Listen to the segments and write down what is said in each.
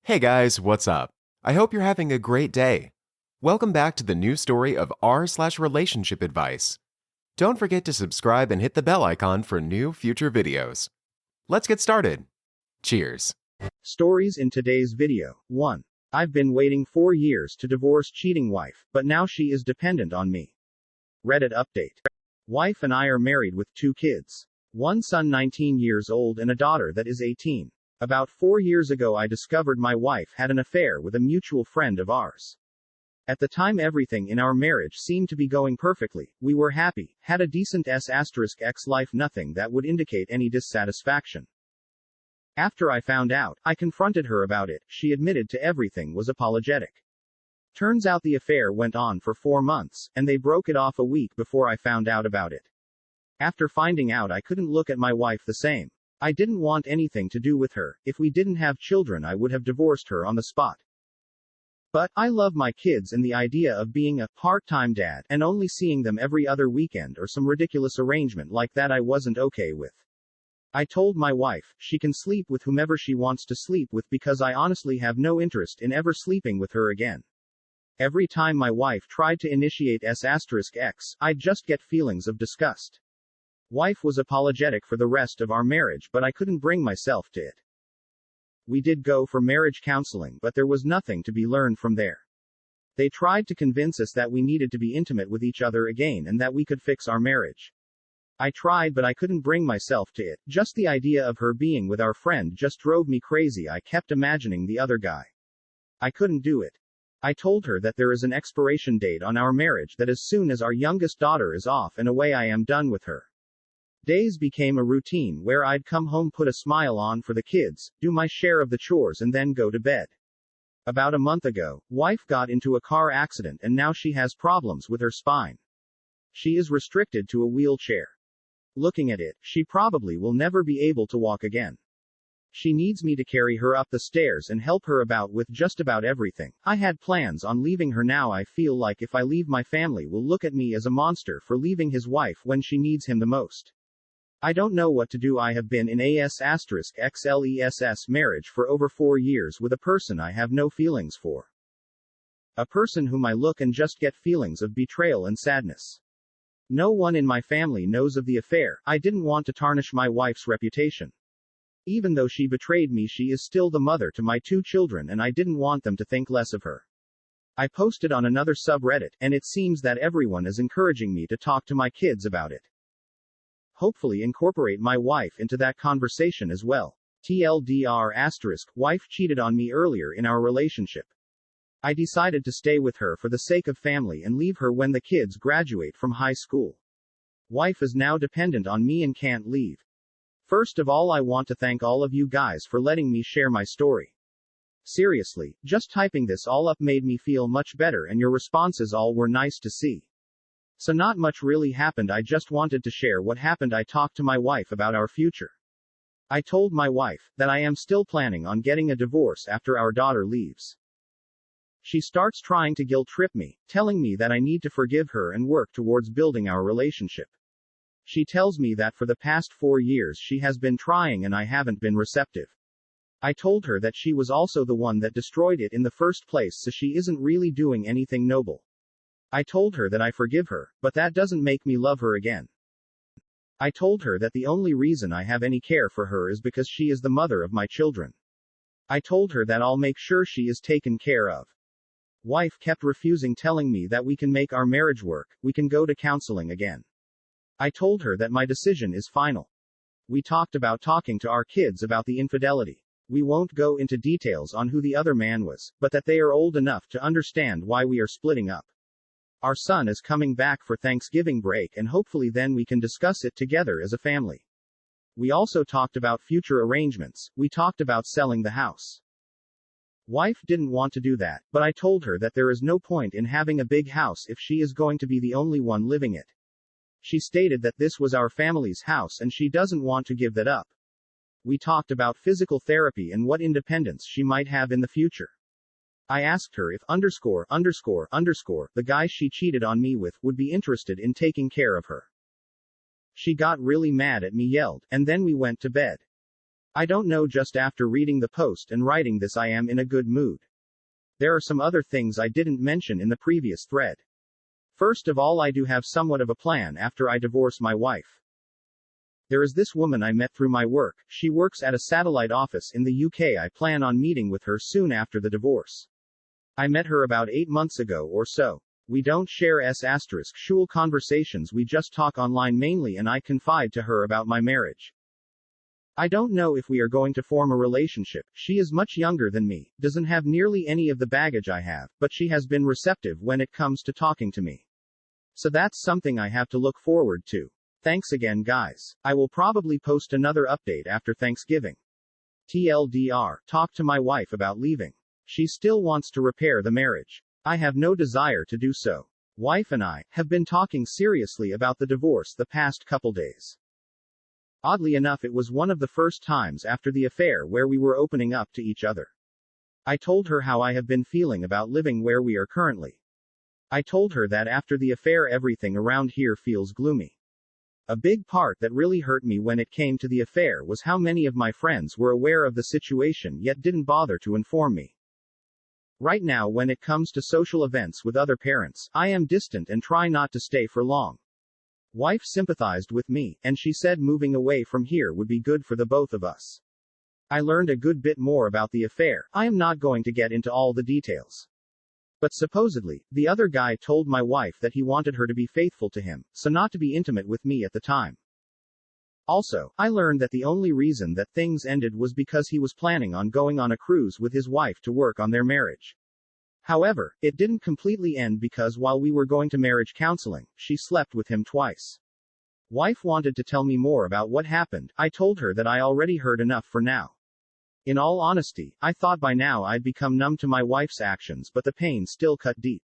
Hey guys, what's up? I hope you're having a great day. Welcome back to the new story of r/relationship advice. Don't forget to subscribe and hit the bell icon for new future videos. Let's get started. Cheers. Stories in today's video. 1. I've been waiting 4 years to divorce cheating wife, but now she is dependent on me. Reddit update. Wife and I are married with 2 kids. One son 19 years old and a daughter that is 18. About 4 years ago I discovered my wife had an affair with a mutual friend of ours. At the time everything in our marriage seemed to be going perfectly, we were happy, had a decent S**x life, nothing that would indicate any dissatisfaction. After I found out, I confronted her about it, she admitted to everything, was apologetic. Turns out the affair went on for 4 months, and they broke it off a week before I found out about it. After finding out I couldn't look at my wife the same. I didn't want anything to do with her. If we didn't have children I would have divorced her on the spot. But, I love my kids and the idea of being a part-time dad and only seeing them every other weekend or some ridiculous arrangement like that I wasn't okay with. I told my wife, she can sleep with whomever she wants to sleep with because I honestly have no interest in ever sleeping with her again. Every time my wife tried to initiate S**x, I'd just get feelings of disgust. Wife was apologetic for the rest of our marriage, but I couldn't bring myself to it. We did go for marriage counseling, but there was nothing to be learned from there. They tried to convince us that we needed to be intimate with each other again and that we could fix our marriage. I tried, but I couldn't bring myself to it. Just the idea of her being with our friend just drove me crazy. I kept imagining the other guy. I couldn't do it. I told her that there is an expiration date on our marriage, that as soon as our youngest daughter is off and away I am done with her. Days became a routine where I'd come home, put a smile on for the kids, do my share of the chores and then go to bed. About a month ago, wife got into a car accident and now she has problems with her spine. She is restricted to a wheelchair. Looking at it, she probably will never be able to walk again. She needs me to carry her up the stairs and help her about with just about everything. I had plans on leaving her. Now I feel like if I leave my family will look at me as a monster for leaving his wife when she needs him the most. I don't know what to do. I have been in a S**xless marriage for over 4 years with a person I have no feelings for. A person whom I look and just get feelings of betrayal and sadness. No one in my family knows of the affair. I didn't want to tarnish my wife's reputation. Even though she betrayed me, she is still the mother to my 2 children and I didn't want them to think less of her. I posted on another subreddit, and it seems that everyone is encouraging me to talk to my kids about it. Hopefully incorporate my wife into that conversation as well. TLDR*, wife cheated on me earlier in our relationship. I decided to stay with her for the sake of family and leave her when the kids graduate from high school. Wife is now dependent on me and can't leave. First of all, I want to thank all of you guys for letting me share my story. Seriously, just typing this all up made me feel much better, and your responses all were nice to see. So not much really happened. I just wanted to share what happened. I talked to my wife about our future. I told my wife that I am still planning on getting a divorce after our daughter leaves. She starts trying to guilt trip me, telling me that I need to forgive her and work towards building our relationship. She tells me that for the past 4 years she has been trying and I haven't been receptive. I told her that she was also the one that destroyed it in the first place, so she isn't really doing anything noble. I told her that I forgive her, but that doesn't make me love her again. I told her that the only reason I have any care for her is because she is the mother of my children. I told her that I'll make sure she is taken care of. Wife kept refusing, telling me that we can make our marriage work, we can go to counseling again. I told her that my decision is final. We talked about talking to our kids about the infidelity. We won't go into details on who the other man was, but that they are old enough to understand why we are splitting up. Our son is coming back for Thanksgiving break and hopefully then we can discuss it together as a family. We also talked about future arrangements. We talked about selling the house. Wife didn't want to do that, but I told her that there is no point in having a big house if she is going to be the only one living it. She stated that this was our family's house and she doesn't want to give that up. We talked about physical therapy and what independence she might have in the future. I asked her if the guy she cheated on me with would be interested in taking care of her. She got really mad at me, yelled, and then we went to bed. I don't know, just after reading the post and writing this I am in a good mood. There are some other things I didn't mention in the previous thread. First of all, I do have somewhat of a plan after I divorce my wife. There is this woman I met through my work. She works at a satellite office in the UK. I plan on meeting with her soon after the divorce. I met her about 8 months ago or so. We don't share shul conversations, we just talk online mainly, and I confide to her about my marriage. I don't know if we are going to form a relationship. She is much younger than me, doesn't have nearly any of the baggage I have, but she has been receptive when it comes to talking to me. So that's something I have to look forward to. Thanks again, guys. I will probably post another update after Thanksgiving. TLDR, talk to my wife about leaving. She still wants to repair the marriage. I have no desire to do so. Wife and I have been talking seriously about the divorce the past couple days. Oddly enough, it was one of the first times after the affair where we were opening up to each other. I told her how I have been feeling about living where we are currently. I told her that after the affair everything around here feels gloomy. A big part that really hurt me when it came to the affair was how many of my friends were aware of the situation yet didn't bother to inform me. Right now, when it comes to social events with other parents, I am distant and try not to stay for long. Wife sympathized with me, and she said moving away from here would be good for the both of us. I learned a good bit more about the affair. I am not going to get into all the details. But supposedly, the other guy told my wife that he wanted her to be faithful to him, so not to be intimate with me at the time. Also, I learned that the only reason that things ended was because he was planning on going on a cruise with his wife to work on their marriage. However, it didn't completely end because while we were going to marriage counseling, she slept with him twice. Wife wanted to tell me more about what happened. I told her that I already heard enough for now. In all honesty, I thought by now I'd become numb to my wife's actions, but the pain still cut deep.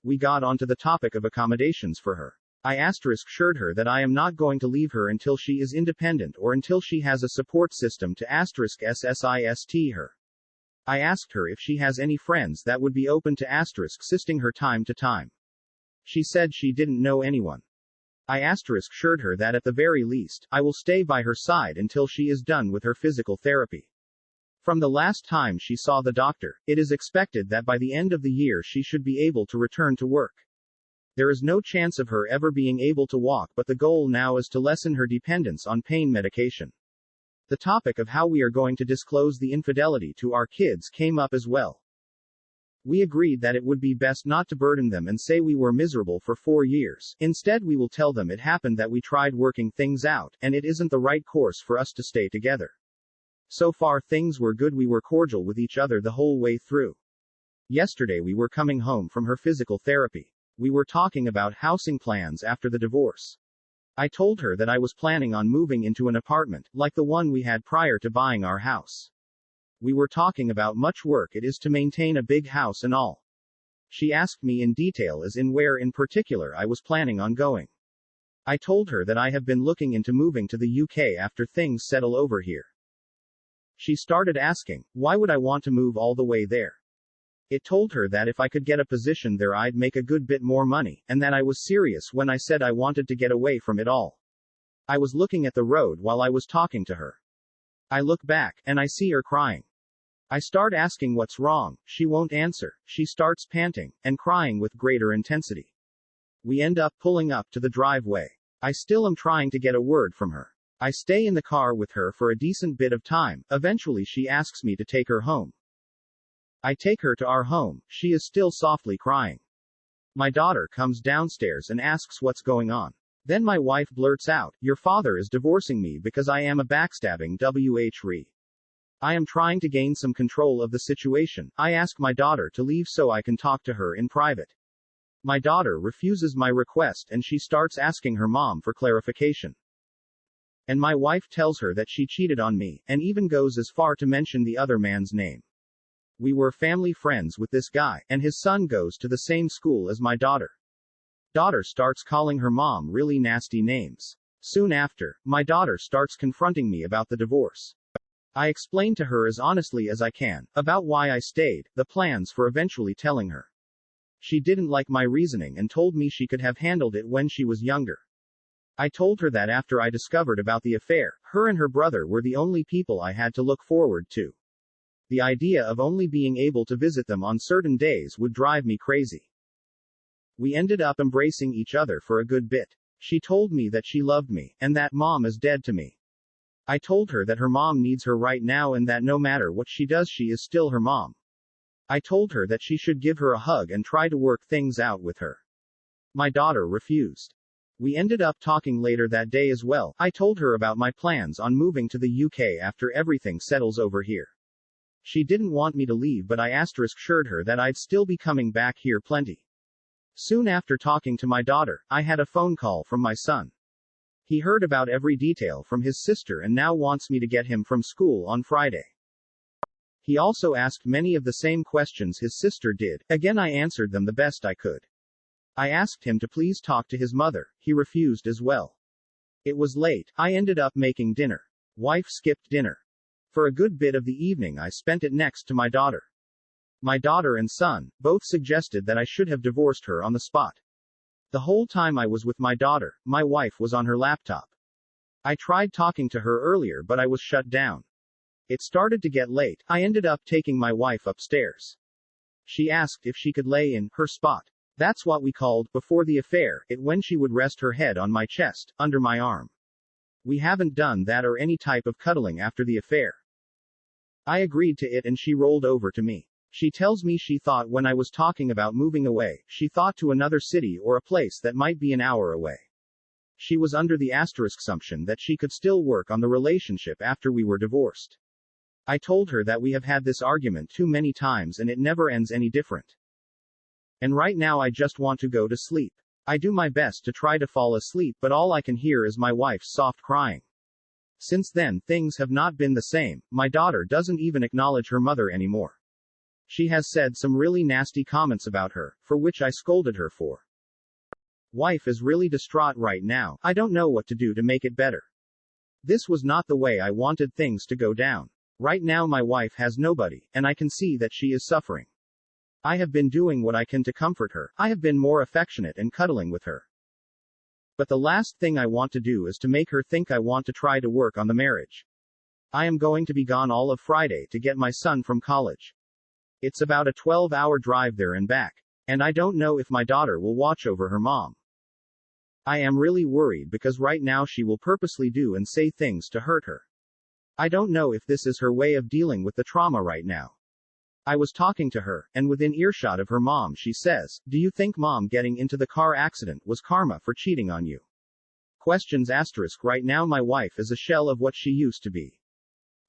We got onto the topic of accommodations for her. I assured her that I am not going to leave her until she is independent or until she has a support system to *assist her. I asked her if she has any friends that would be open to *assisting her time to time. She said she didn't know anyone. I assured her that at the very least, I will stay by her side until she is done with her physical therapy. From the last time she saw the doctor, it is expected that by the end of the year she should be able to return to work. There is no chance of her ever being able to walk, but the goal now is to lessen her dependence on pain medication. The topic of how we are going to disclose the infidelity to our kids came up as well. We agreed that it would be best not to burden them and say we were miserable for 4 years. Instead, we will tell them it happened, that we tried working things out, and it isn't the right course for us to stay together. So far things were good, we were cordial with each other the whole way through. Yesterday we were coming home from her physical therapy. We were talking about housing plans after the divorce. I told her that I was planning on moving into an apartment, like the one we had prior to buying our house. We were talking about much work it is to maintain a big house and all. She asked me in detail as in where in particular I was planning on going. I told her that I have been looking into moving to the UK after things settle over here. She started asking, why would I want to move all the way there? It told her that if I could get a position there I'd make a good bit more money, and that I was serious when I said I wanted to get away from it all. I was looking at the road while I was talking to her. I look back, and I see her crying. I start asking what's wrong. She won't answer. She starts panting, and crying with greater intensity. We end up pulling up to the driveway. I still am trying to get a word from her. I stay in the car with her for a decent bit of time. Eventually she asks me to take her home. I take her to our home. She is still softly crying. My daughter comes downstairs and asks what's going on. Then my wife blurts out, your father is divorcing me because I am a backstabbing whore. I am trying to gain some control of the situation. I ask my daughter to leave so I can talk to her in private. My daughter refuses my request and she starts asking her mom for clarification. And my wife tells her that she cheated on me, and even goes as far to mention the other man's name. We were family friends with this guy, and his son goes to the same school as my daughter. Daughter starts calling her mom really nasty names. Soon after, my daughter starts confronting me about the divorce. I explain to her as honestly as I can, about why I stayed, the plans for eventually telling her. She didn't like my reasoning and told me she could have handled it when she was younger. I told her that after I discovered about the affair, her and her brother were the only people I had to look forward to. The idea of only being able to visit them on certain days would drive me crazy. We ended up embracing each other for a good bit. She told me that she loved me, and that mom is dead to me. I told her that her mom needs her right now and that no matter what she does, she is still her mom. I told her that she should give her a hug and try to work things out with her. My daughter refused. We ended up talking later that day as well. I told her about my plans on moving to the UK after everything settles over here. She didn't want me to leave, but I assured her that I'd still be coming back here plenty. Soon after talking to my daughter, I had a phone call from my son. He heard about every detail from his sister and now wants me to get him from school on Friday. He also asked many of the same questions his sister did. Again, I answered them the best I could. I asked him to please talk to his mother. He refused as well. It was late. I ended up making dinner. Wife skipped dinner. For a good bit of the evening I spent it next to my daughter. My daughter and son both suggested that I should have divorced her on the spot. The whole time I was with my daughter, my wife was on her laptop. I tried talking to her earlier, but I was shut down. It started to get late. I ended up taking my wife upstairs. She asked if she could lay in her spot. That's what we called, before the affair, it when she would rest her head on my chest, under my arm. We haven't done that or any type of cuddling after the affair. I agreed to it and she rolled over to me. She tells me she thought when I was talking about moving away, she thought to another city or a place that might be an hour away. She was under the assumption that she could still work on the relationship after we were divorced. I told her that we have had this argument too many times and it never ends any different. And right now I just want to go to sleep. I do my best to try to fall asleep, but all I can hear is my wife's soft crying. Since then, things have not been the same. My daughter doesn't even acknowledge her mother anymore. She has said some really nasty comments about her, for which I scolded her for. Wife is really distraught right now. I don't know what to do to make it better. This was not the way I wanted things to go down. Right now my wife has nobody, and I can see that she is suffering. I have been doing what I can to comfort her. I have been more affectionate and cuddling with her. But the last thing I want to do is to make her think I want to try to work on the marriage. I am going to be gone all of Friday to get my son from college. It's about a 12-hour drive there and back. And I don't know if my daughter will watch over her mom. I am really worried because right now she will purposely do and say things to hurt her. I don't know if this is her way of dealing with the trauma right now. I was talking to her, and within earshot of her mom she says, "Do you think mom getting into the car accident was karma for cheating on you?" Questions asterisk. Right now my wife is a shell of what she used to be.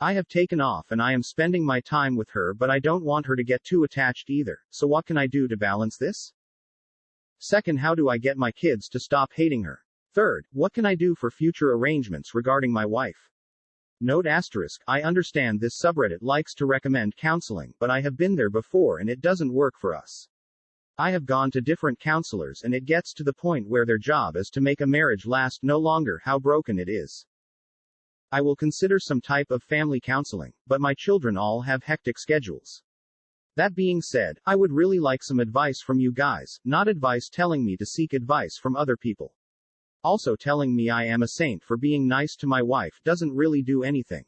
I have taken off and I am spending my time with her, but I don't want her to get too attached either, so what can I do to balance this? Second, how do I get my kids to stop hating her? Third, what can I do for future arrangements regarding my wife? Note asterisk, I understand this subreddit likes to recommend counseling, but I have been there before and it doesn't work for us. I have gone to different counselors and it gets to the point where their job is to make a marriage last no longer how broken it is. I will consider some type of family counseling, but my children all have hectic schedules. That being said, I would really like some advice from you guys, not advice telling me to seek advice from other people. Also telling me I am a saint for being nice to my wife doesn't really do anything.